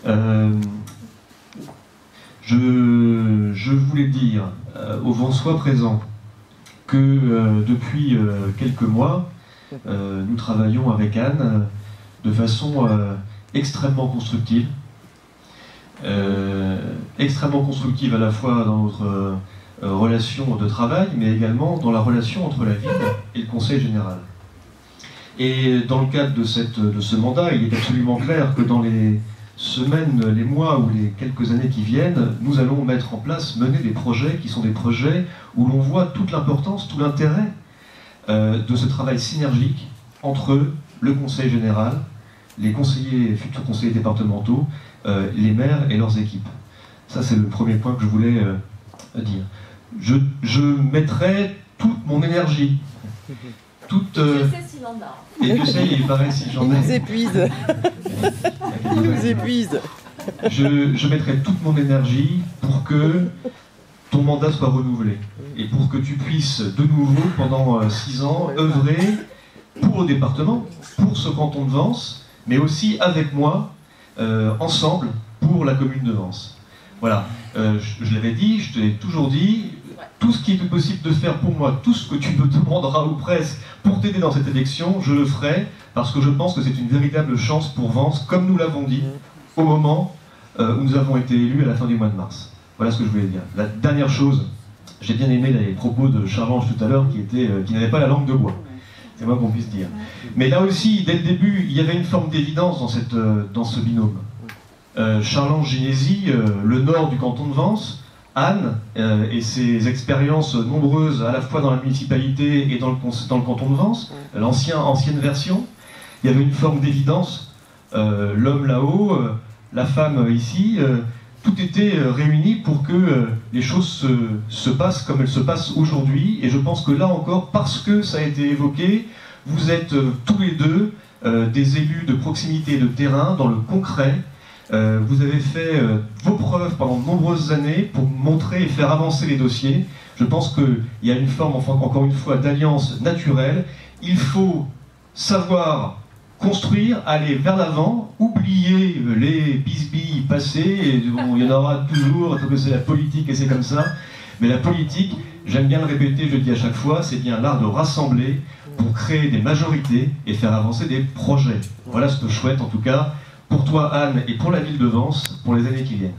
commencerai. Je voulais dire au Vansois présent que depuis quelques mois, nous travaillons avec Anne de façon extrêmement constructive. Extrêmement constructive à la fois dans notre relation de travail, mais également dans la relation entre la ville et le Conseil général. Et dans le cadre de ce mandat, il est absolument clair que dans les semaines, les mois ou les quelques années qui viennent, nous allons mettre en place, mener des projets qui sont des projets où l'on voit toute l'importance, tout l'intérêt de ce travail synergique entre le Conseil général, les conseillers, futurs conseillers départementaux, les maires et leurs équipes. Ça, c'est le premier point que je voulais dire. Je mettrai toute mon énergie, toute... Je sais s'il en a. Et je sais, il paraît si j'en ai... Il nous épuise. Il nous épuise. Je mettrai toute mon énergie pour que ton mandat soit renouvelé et pour que tu puisses de nouveau, pendant 6 ans, œuvrer pour le département, pour ce canton de Vence, mais aussi avec moi, ensemble, pour la commune de Vence. Voilà, je l'avais dit, je te l'ai toujours dit, tout ce qui est possible de faire pour moi, tout ce que tu me demanderas ou presque pour t'aider dans cette élection, je le ferai, parce que je pense que c'est une véritable chance pour Vence, comme nous l'avons dit, au moment où nous avons été élus à la fin du mois de mars. Voilà ce que je voulais dire. La dernière chose, j'ai bien aimé les propos de Charles-Ange tout à l'heure, qui n'avait pas la langue de bois. C'est moi qu'on puisse dire. Mais là aussi, dès le début, il y avait une forme d'évidence dans ce binôme. Charles-Ange Ginesi, le nord du canton de Vence, Anne et ses expériences nombreuses à la fois dans la municipalité et dans le canton de Vence, ancienne version, il y avait une forme d'évidence. L'homme là-haut, la femme ici, tout était réuni pour que les choses se passent comme elles se passent aujourd'hui. Et je pense que là encore, parce que ça a été évoqué, vous êtes tous les deux des élus de proximité et de terrain, dans le concret. Vous avez fait vos preuves pendant de nombreuses années pour montrer et faire avancer les dossiers. Je pense qu'il y a une forme, enfin, encore une fois, d'alliance naturelle. Il faut savoir construire, aller vers l'avant, oublier les bisbilles passées. Il y en aura toujours, parce que c'est la politique et c'est comme ça. Mais la politique, j'aime bien le répéter, je le dis à chaque fois, c'est bien l'art de rassembler pour créer des majorités et faire avancer des projets. Voilà ce que je souhaite en tout cas pour toi, Anne, et pour la ville de Vence, pour les années qui viennent.